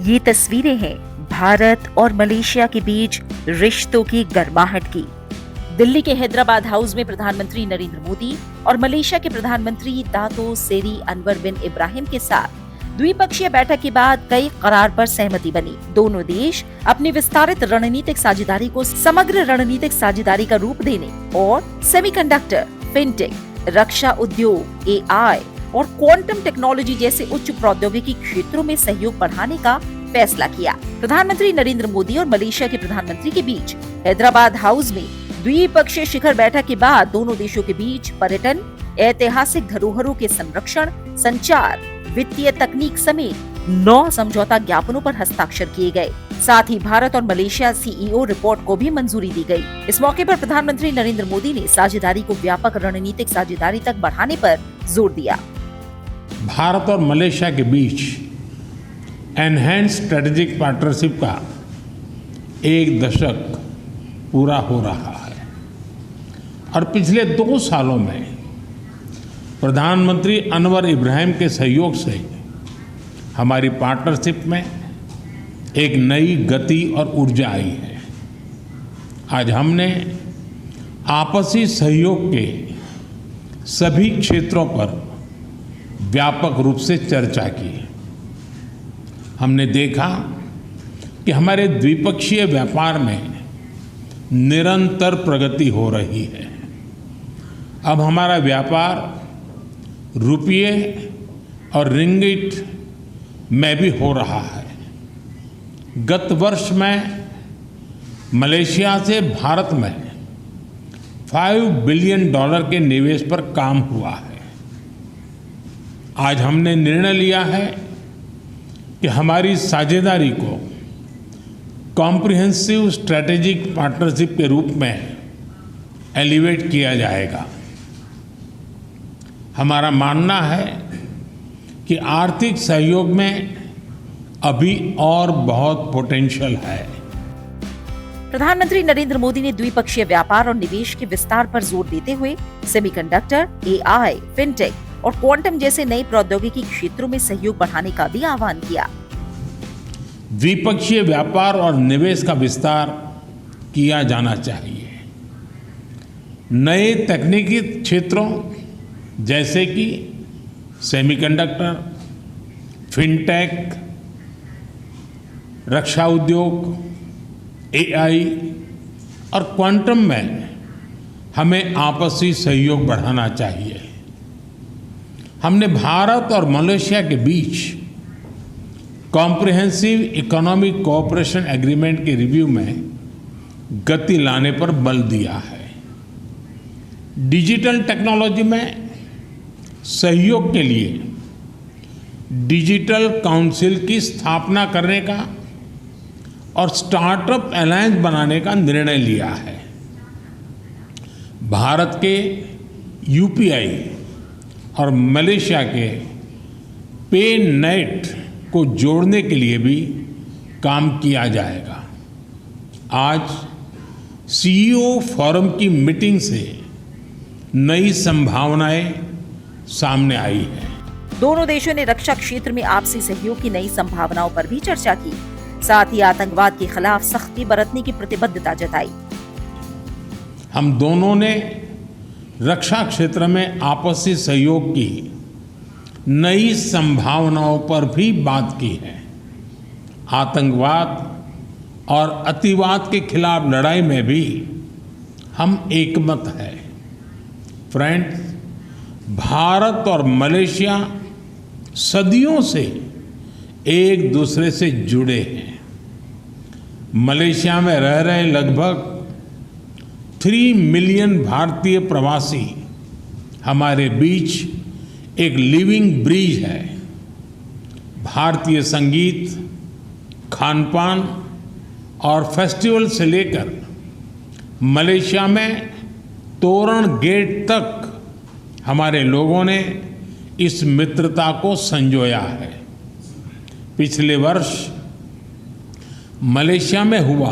ये तस्वीरें हैं भारत और मलेशिया के बीच रिश्तों की गर्माहट की। दिल्ली के हैदराबाद हाउस में प्रधानमंत्री नरेंद्र मोदी और मलेशिया के प्रधानमंत्री दातो सेरी अनवर बिन इब्राहिम के साथ द्विपक्षीय बैठक के बाद कई करार पर सहमति बनी। दोनों देश अपनी विस्तारित रणनीतिक साझेदारी को समग्र रणनीतिक साझेदारी का रूप देने और सेमीकंडक्टर, फिनटेक, रक्षा उद्योग, एआई और क्वांटम टेक्नोलॉजी जैसे उच्च प्रौद्योगिकी क्षेत्रों में सहयोग बढ़ाने का फैसला किया। प्रधानमंत्री नरेंद्र मोदी और मलेशिया के प्रधानमंत्री के बीच हैदराबाद हाउस में द्विपक्षीय शिखर बैठक के बाद दोनों देशों के बीच पर्यटन, ऐतिहासिक धरोहरों के संरक्षण, संचार, वित्तीय तकनीक समेत 9 समझौता ज्ञापनों पर हस्ताक्षर किए गए। साथ ही भारत और मलेशिया सीईओ रिपोर्ट को भी मंजूरी दी गई। इस मौके पर प्रधानमंत्री नरेंद्र मोदी ने साझेदारी को व्यापक रणनीतिक साझेदारी तक बढ़ाने पर जोर दिया। भारत और मलेशिया के बीच एनहेंस स्ट्रेटेजिक पार्टनरशिप का 1 दशक पूरा हो रहा है और पिछले 2 सालों में प्रधानमंत्री अनवर इब्राहिम के सहयोग से हमारी पार्टनरशिप में एक नई गति और ऊर्जा आई है। आज हमने आपसी सहयोग के सभी क्षेत्रों पर व्यापक रूप से चर्चा की। हमने देखा कि हमारे द्विपक्षीय व्यापार में निरंतर प्रगति हो रही है। अब हमारा व्यापार रुपये और रिंगिट में भी हो रहा है। गत वर्ष में मलेशिया से भारत में $5 बिलियन के निवेश पर काम हुआ है। आज हमने निर्णय लिया है कि हमारी साझेदारी को कॉम्प्रिहेंसिव स्ट्रैटेजिक पार्टनरशिप के रूप में एलिवेट किया जाएगा। हमारा मानना है कि आर्थिक सहयोग में अभी और बहुत पोटेंशियल है। प्रधानमंत्री नरेंद्र मोदी ने द्विपक्षीय व्यापार और निवेश के विस्तार पर जोर देते हुए सेमीकंडक्टर, एआई, फिनटेक और क्वांटम जैसे नई प्रौद्योगिकी क्षेत्रों में सहयोग बढ़ाने का भी आह्वान किया। द्विपक्षीय व्यापार और निवेश का विस्तार किया जाना चाहिए। नए तकनीकी क्षेत्रों जैसे कि सेमीकंडक्टर, फिनटेक, रक्षा उद्योग, एआई और क्वांटम में हमें आपसी सहयोग बढ़ाना चाहिए। हमने भारत और मलेशिया के बीच कॉम्प्रिहेंसिव इकोनॉमिक कोऑपरेशन एग्रीमेंट के रिव्यू में गति लाने पर बल दिया है। डिजिटल टेक्नोलॉजी में सहयोग के लिए डिजिटल काउंसिल की स्थापना करने का और स्टार्टअप अलायंस बनाने का निर्णय लिया है। भारत के यूपीआई और मलेशिया के पेनेट को जोड़ने के लिए भी काम किया जाएगा। आज सीईओ फोरम की मीटिंग से नई संभावनाएं सामने आई हैं। दोनों देशों ने रक्षा क्षेत्र में आपसी सहयोग की नई संभावनाओं पर भी चर्चा की। साथ ही आतंकवाद के खिलाफ सख्ती बरतने की प्रतिबद्धता जताई। हम दोनों ने रक्षा क्षेत्र में आपसी सहयोग की नई संभावनाओं पर भी बात की है। आतंकवाद और अतिवाद के खिलाफ लड़ाई में भी हम एकमत हैं। फ्रेंड्स, भारत और मलेशिया सदियों से एक दूसरे से जुड़े हैं। मलेशिया में रह रहे लगभग 3 मिलियन भारतीय प्रवासी हमारे बीच एक लिविंग ब्रिज है। भारतीय संगीत, खानपान और फेस्टिवल से लेकर मलेशिया में तोरण गेट तक हमारे लोगों ने इस मित्रता को संजोया है। पिछले वर्ष मलेशिया में हुआ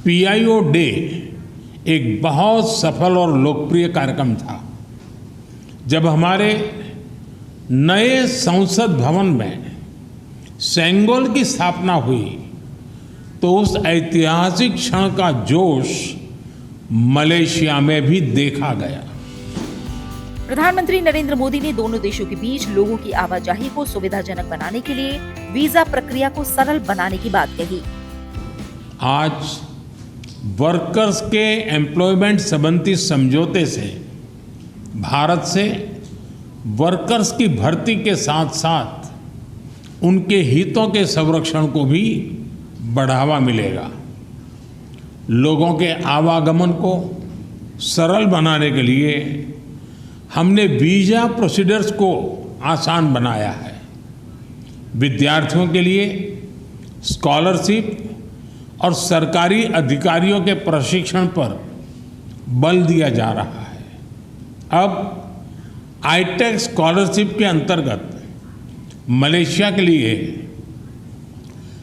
पीआईओ डे एक बहुत सफल और लोकप्रिय कार्यक्रम था, जब हमारे नए संसद भवन में सेंगोल की स्थापना हुई तो उस ऐतिहासिक क्षण का जोश मलेशिया में भी देखा गया। प्रधानमंत्री नरेंद्र मोदी ने दोनों देशों के बीच लोगों की आवाजाही को सुविधाजनक बनाने के लिए वीजा प्रक्रिया को सरल बनाने की बात कही। आज वर्कर्स के एम्प्लॉयमेंट संबंधी समझौते से भारत से वर्कर्स की भर्ती के साथ साथ उनके हितों के संरक्षण को भी बढ़ावा मिलेगा। लोगों के आवागमन को सरल बनाने के लिए हमने वीजा प्रोसीडर्स को आसान बनाया है। विद्यार्थियों के लिए स्कॉलरशिप और सरकारी अधिकारियों के प्रशिक्षण पर बल दिया जा रहा है। अब आईटेक स्कॉलरशिप के अंतर्गत मलेशिया के लिए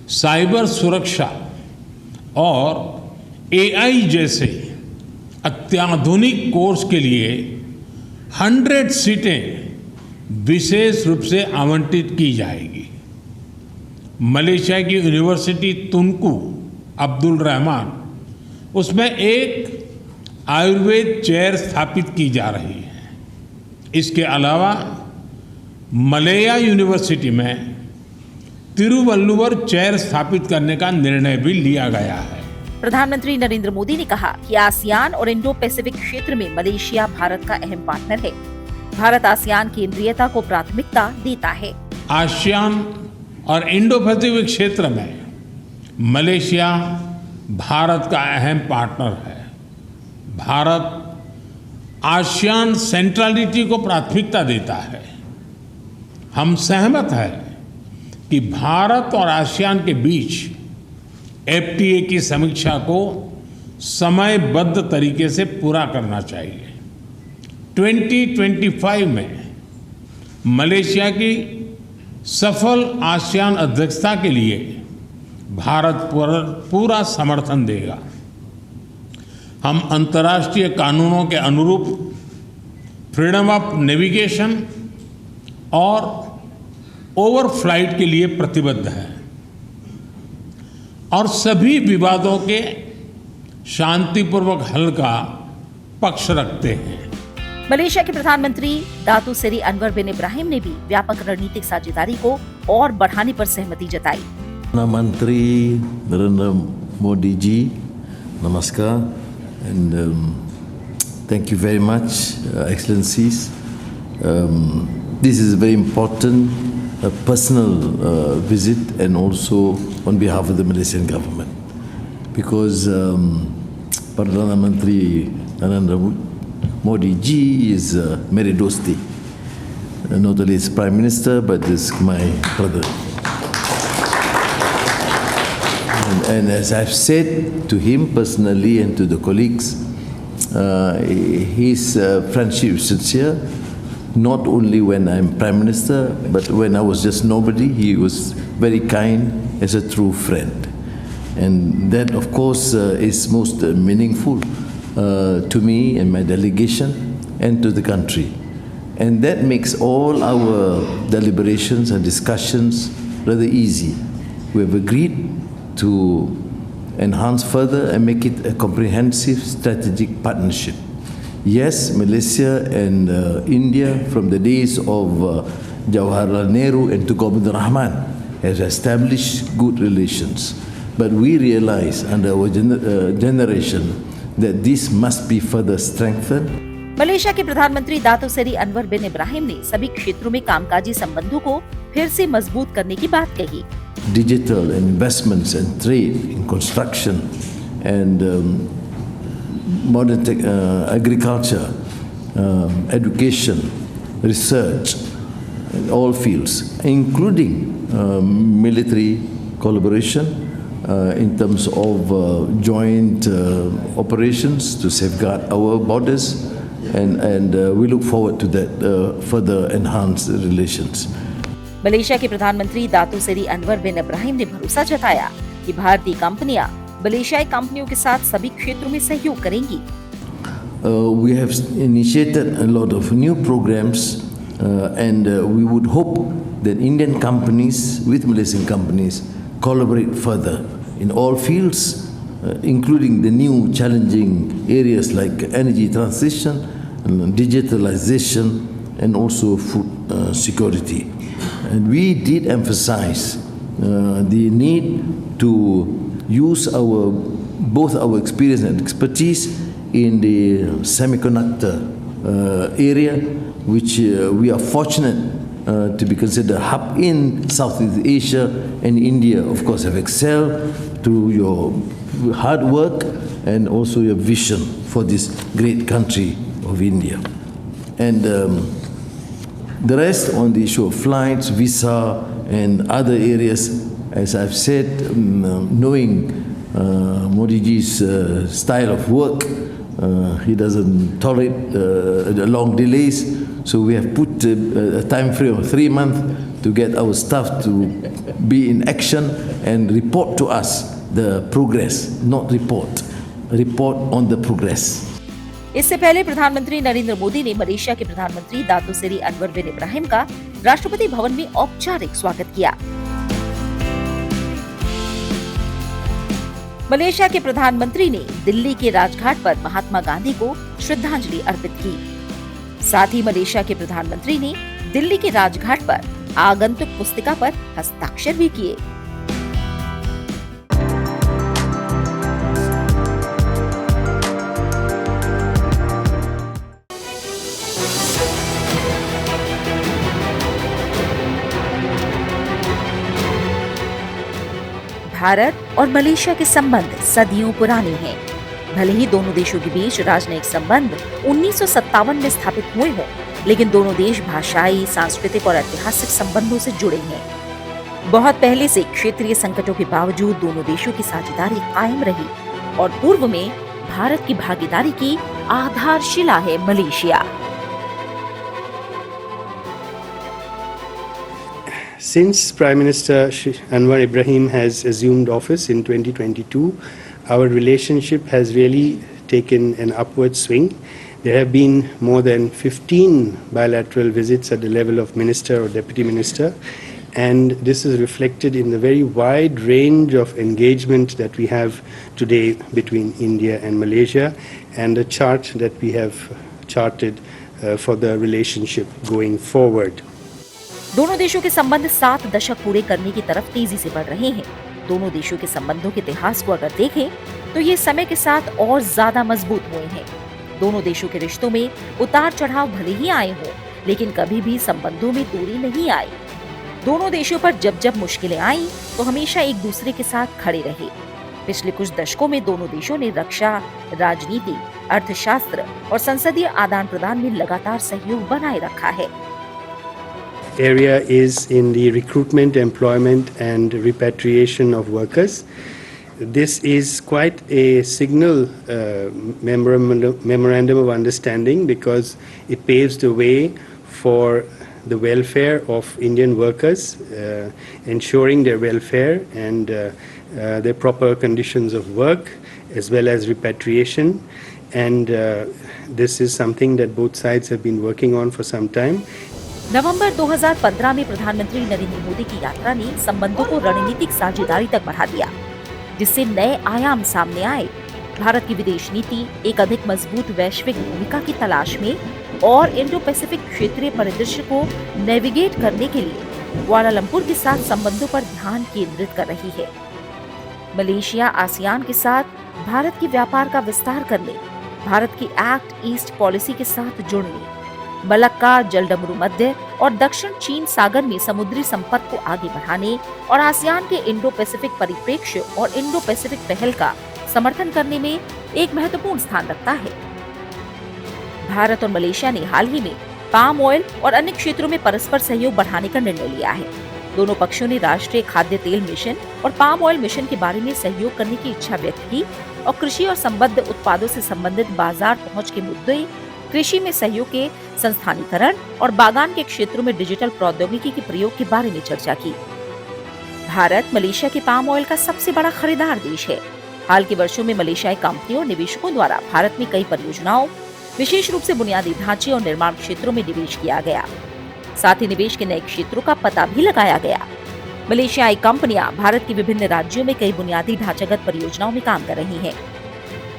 साइबर सुरक्षा और एआई जैसे अत्याधुनिक कोर्स के लिए 100 सीटें विशेष रूप से आवंटित की जाएगी। मलेशिया की यूनिवर्सिटी तुनकू अब्दुल रहमान उसमें एक आयुर्वेद चेयर स्थापित की जा रही है। इसके अलावा मलया यूनिवर्सिटी में तिरुवल्लुवर चेयर स्थापित करने का निर्णय भी लिया गया है। प्रधानमंत्री नरेंद्र मोदी ने कहा कि आसियान और इंडो पैसिफिक क्षेत्र में मलेशिया भारत का अहम पार्टनर है। भारत आसियान केंद्रीयता को प्राथमिकता देता है। आसियान और इंडो पैसिफिक क्षेत्र में मलेशिया भारत का अहम पार्टनर है। भारत आसियान सेंट्रलिटी को प्राथमिकता देता है। हम सहमत हैं कि भारत और आसियान के बीच एफटीए की समीक्षा को समयबद्ध तरीके से पूरा करना चाहिए। 2025 में मलेशिया की सफल आसियान अध्यक्षता के लिए भारत पूरा समर्थन देगा। हम अंतर्राष्ट्रीय कानूनों के अनुरूप फ्रीडम ऑफ नेविगेशन और ओवरफ्लाइट के लिए प्रतिबद्ध है और सभी विवादों के शांतिपूर्वक हल का पक्ष रखते हैं। मलेशिया के प्रधानमंत्री दातो सेरी अनवर बिन इब्राहिम ने भी व्यापक रणनीतिक साझेदारी को और बढ़ाने पर सहमति जताई। मंत्री नरेंद्र मोदी जी, नमस्कार and thank you very much, Excellencies. This is a very important personal visit and also on behalf of the Malaysian government because Perdana Menteri Narendra Modi ji is mere dosti, not only as Prime Minister but is my brother. And as I've said to him personally and to the colleagues, his friendship is sincere, not only when I'm Prime Minister, but when I was just nobody, he was very kind as a true friend. And that, of course, is most meaningful to me and my delegation and to the country. And that makes all our deliberations and discussions rather easy. We have agreed to enhance further and make it a comprehensive strategic partnership. Yes, Malaysia and India from the days of Jawaharlal Nehru and Tunku Abdul Rahman has established good relations. But we realize under our generation that this must be further strengthened. Malaysia के प्रधानमंत्री दातो सेरी अनवर बिन इब्राहिम ने सभी क्षेत्रों में कामकाजी संबंधों को फिर से मजबूत करने की बात कही। Digital investments and trade in construction and modern agriculture, education, research, in all fields, including military collaboration in terms of joint operations to safeguard our borders, and we look forward to that further enhanced relations. Malaysia के प्रधानमंत्री दातो सेरी अनवर बिन इब्राहिम ने भरोसा जताया कि भारतीय कंपनियां मलेशियाई कंपनियों के साथ सभी क्षेत्रों में सहयोग करेंगी। We have initiated a lot of new programs and we would hope that Indian companies with Malaysian companies collaborate further in all fields, including the new challenging areas like energy transition, digitalization, and also food security. And we did emphasize the need to use both our experience and expertise in the semiconductor area, which we are fortunate to be considered a hub in Southeast Asia, and India, of course, have excelled through your hard work and also your vision for this great country of India. And the rest on the issue of flights, visa, and other areas, as I've said, knowing Modi ji's style of work, he doesn't tolerate long delays. So we have put a time frame of 3 months to get our staff to be in action and report to us the progress, not report on the progress. इससे पहले प्रधानमंत्री नरेंद्र मोदी ने Malaysia के प्रधानमंत्री दातो सेरी अनवर बिन इब्राहिम का राष्ट्रपति भवन में औपचारिक स्वागत किया। मलेशिया के प्रधानमंत्री ने दिल्ली के राजघाट पर महात्मा गांधी को श्रद्धांजलि अर्पित की। साथ ही मलेशिया के प्रधानमंत्री ने दिल्ली के राजघाट पर आगंतुक पुस्तिका पर हस्ताक्षर भी किए। भारत और मलेशिया के संबंध सदियों पुराने हैं। भले ही दोनों देशों के बीच राजनयिक संबंध 1957 में स्थापित हुए हों, लेकिन दोनों देश भाषाई, सांस्कृतिक और ऐतिहासिक संबंधों से जुड़े हैं। बहुत पहले से क्षेत्रीय संकटों के बावजूद दोनों देशों की साझेदारी कायम रही और पूर्व में भारत की भागीदारी की आधारशिला है Malaysia. Since Prime Minister Anwar Ibrahim has assumed office in 2022, our relationship has really taken an upward swing. There have been more than 15 bilateral visits at the level of minister or deputy minister, and this is reflected in the very wide range of engagement that we have today between India and Malaysia, and the chart that we have charted for the relationship going forward. दोनों देशों के संबंध 7 दशक पूरे करने की तरफ तेजी से बढ़ रहे हैं। दोनों देशों के संबंधों के इतिहास को अगर देखें तो ये समय के साथ और ज्यादा मजबूत हुए हैं। दोनों देशों के रिश्तों में उतार चढ़ाव भले ही आए हों, लेकिन कभी भी संबंधों में दूरी नहीं आई। दोनों देशों पर जब जब मुश्किलें आईं तो हमेशा एक दूसरे के साथ खड़े रहे। पिछले कुछ दशकों में दोनों देशों ने रक्षा, राजनीति, अर्थशास्त्र और संसदीय आदान प्रदान में लगातार सहयोग बनाए रखा है। Area is in the recruitment, employment and repatriation of workers. This is quite a signal memorandum of understanding because it paves the way for the welfare of Indian workers, ensuring their welfare and their proper conditions of work as well as repatriation. And this is something that both sides have been working on for some time. नवंबर 2015 में प्रधानमंत्री नरेंद्र मोदी की यात्रा ने संबंधों को रणनीतिक साझेदारी तक बढ़ा दिया, जिससे नए आयाम सामने आए। भारत की विदेश नीति एक अधिक मजबूत वैश्विक भूमिका की तलाश में और इंडो पैसिफिक क्षेत्रीय परिदृश्य को नेविगेट करने के लिए कुआलालंपुर के साथ संबंधों पर ध्यान केंद्रित कर रही है। मलेशिया आसियान के साथ भारत की व्यापार का विस्तार करने, भारत की एक्ट ईस्ट पॉलिसी के साथ जुड़ने, मलक्का, जलडमरू मध्य और दक्षिण चीन सागर में समुद्री संपर्क को आगे बढ़ाने और आसियान के इंडो पैसिफिक परिप्रेक्ष्य और इंडो पैसिफिक पहल का समर्थन करने में एक महत्वपूर्ण स्थान रखता है। भारत और मलेशिया ने हाल ही में पाम ऑयल और अन्य क्षेत्रों में परस्पर सहयोग बढ़ाने का निर्णय लिया है। दोनों पक्षों ने राष्ट्रीय खाद्य तेल मिशन और पाम ऑयल मिशन के बारे में सहयोग करने की इच्छा व्यक्त की और कृषि और संबद्ध उत्पादों से संबंधित बाजार पहुंच के मुद्दे, कृषि में सहयोग के संस्थानीकरण और बागान के क्षेत्रों में डिजिटल प्रौद्योगिकी के प्रयोग के बारे में चर्चा की। भारत मलेशिया के पाम ऑयल का सबसे बड़ा खरीदार देश है। हाल के वर्षों में मलेशियाई कंपनियों और निवेशकों द्वारा भारत में कई परियोजनाओं, विशेष रूप से बुनियादी ढांचे और निर्माण क्षेत्रों में निवेश किया गया। साथ ही निवेश के नए क्षेत्रों का पता भी लगाया गया। मलेशियाई कंपनियां भारत के विभिन्न राज्यों में कई बुनियादी ढांचागत परियोजनाओं में काम कर रही हैं।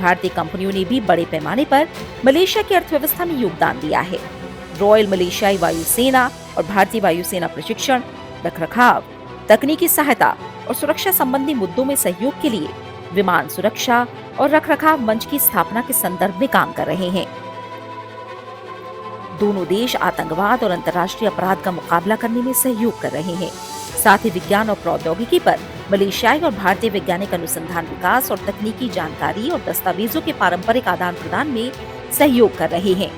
भारतीय कंपनियों ने भी बड़े पैमाने पर मलेशिया की अर्थव्यवस्था में योगदान दिया है। रॉयल मलेशियाई वायुसेना और भारतीय वायुसेना प्रशिक्षण, रखरखाव, तकनीकी सहायता और सुरक्षा संबंधी मुद्दों में सहयोग के लिए विमान सुरक्षा और रखरखाव मंच की स्थापना के संदर्भ में काम कर रहे हैं। दोनों देश आतंकवाद और अंतर्राष्ट्रीय अपराध का मुकाबला करने में सहयोग कर रहे हैं। साथ ही विज्ञान और प्रौद्योगिकी पर मलेशियाई और भारतीय वैज्ञानिक अनुसंधान विकास और तकनीकी जानकारी और दस्तावेजों के पारंपरिक आदान प्रदान में सहयोग कर रहे हैं।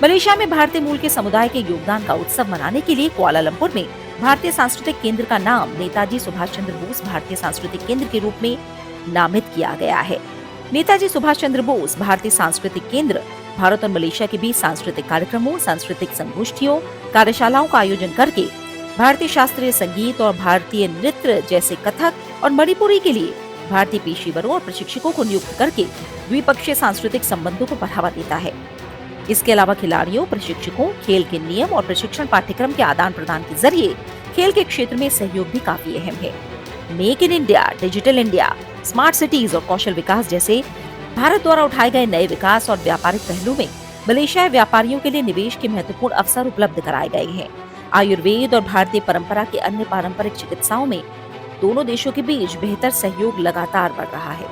मलेशिया में भारतीय मूल के समुदाय के योगदान का उत्सव मनाने के लिए कुआलालंपुर में भारतीय सांस्कृतिक केंद्र का नाम नेताजी सुभाष चंद्र बोस भारतीय सांस्कृतिक केंद्र के रूप में नामित किया गया है। नेताजी सुभाष चंद्र बोस भारतीय सांस्कृतिक केंद्र भारत और मलेशिया के बीच सांस्कृतिक कार्यक्रमों, सांस्कृतिक संगोष्ठियों, कार्यशालाओं का आयोजन करके भारतीय शास्त्रीय संगीत और भारतीय नृत्य जैसे कथक और मणिपुरी के लिए भारतीय पेशेवरों और प्रशिक्षकों को नियुक्त करके द्विपक्षीय सांस्कृतिक संबंधों को बढ़ावा देता है। इसके अलावा खिलाड़ियों, प्रशिक्षकों, खेल के नियम और प्रशिक्षण पाठ्यक्रम के आदान प्रदान के जरिए खेल के क्षेत्र में सहयोग भी काफी अहम है। Make in India, digital India, smart cities और कौशल विकास जैसे भारत द्वारा उठाए गए नए विकास और व्यापारिक पहलू में मलेशियाई व्यापारियों के लिए निवेश के महत्वपूर्ण अवसर उपलब्ध कराए गए हैं। आयुर्वेद और भारतीय परंपरा के अन्य पारंपरिक चिकित्साओं में दोनों देशों के बीच बेहतर सहयोग लगातार बढ़ रहा है।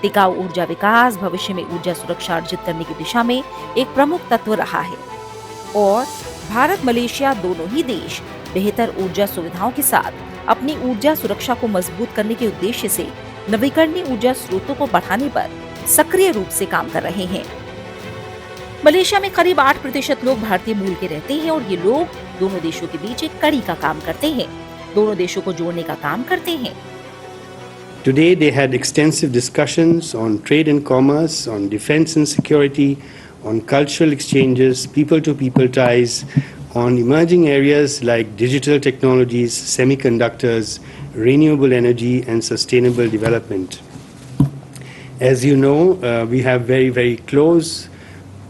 टिकाऊ ऊर्जा विकास भविष्य में ऊर्जा सुरक्षा अर्जित करने की दिशा में एक प्रमुख तत्व रहा है और भारत मलेशिया दोनों ही देश बेहतर ऊर्जा सुविधाओं के साथ अपनी ऊर्जा सुरक्षा को मजबूत करने के उद्देश्य से नवीकरणीय ऊर्जा स्रोतों को बढ़ाने पर सक्रिय रूप से काम कर रहे हैं। मलेशिया में करीब 8% लोग भारतीय मूल के रहते हैं और ये लोग दोनों देशों के बीच एक कड़ी का काम करते हैं, दोनों देशों को जोड़ने का काम करते हैं। Today they had extensive discussions on trade and commerce, on defense and security, on cultural exchanges, people-to-people ties, on emerging areas like digital technologies, semiconductors, renewable energy and sustainable development. As you know, we have very, very close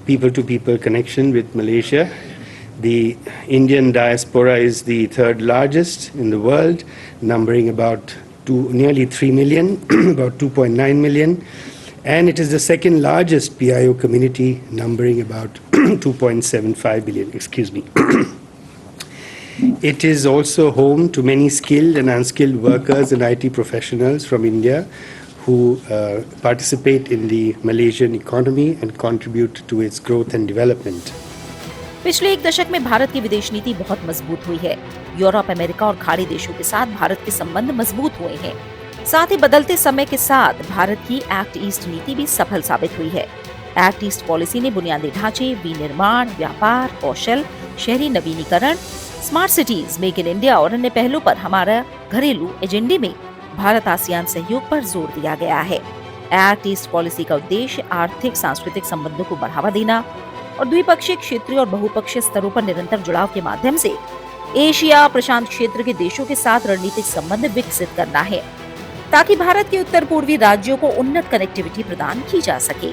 people-to-people connection with Malaysia. The Indian diaspora is the third largest in the world, numbering about nearly 3 million, about 2.9 million. And it is the second largest PIO community, numbering about 2.75 billion, excuse me. It is also home to many skilled and unskilled workers and IT professionals from India who participate in the Malaysian economy and contribute to its growth and development. पिछले एक दशक में भारत की विदेश नीति बहुत मजबूत हुई है। यूरोप, अमेरिका और खाड़ी देशों के साथ भारत के संबंध मजबूत हुए हैं। साथ ही बदलते समय के साथ भारत की एक्ट ईस्ट नीति भी सफल साबित हुई है। एक्ट ईस्ट पॉलिसी ने बुनियादी ढांचे, विनिर्माण, व्यापार, कौशल, शहरी नवीनीकरण, smart cities, make in India और अन्य पहलों पर हमारा घरेलू एजेंडे में भारत आसियान सहयोग पर जोर दिया गया है। एक्ट ईस्ट पॉलिसी का उद्देश्य आर्थिक, सांस्कृतिक संबंधों को बढ़ावा देना और द्विपक्षीय, क्षेत्रीय और बहुपक्षीय स्तरों पर निरंतर जुड़ाव के माध्यम से एशिया प्रशांत क्षेत्र के देशों के साथ रणनीतिक संबंध विकसित करना है, ताकि भारत के उत्तर पूर्वी राज्यों को उन्नत कनेक्टिविटी प्रदान की जा सके।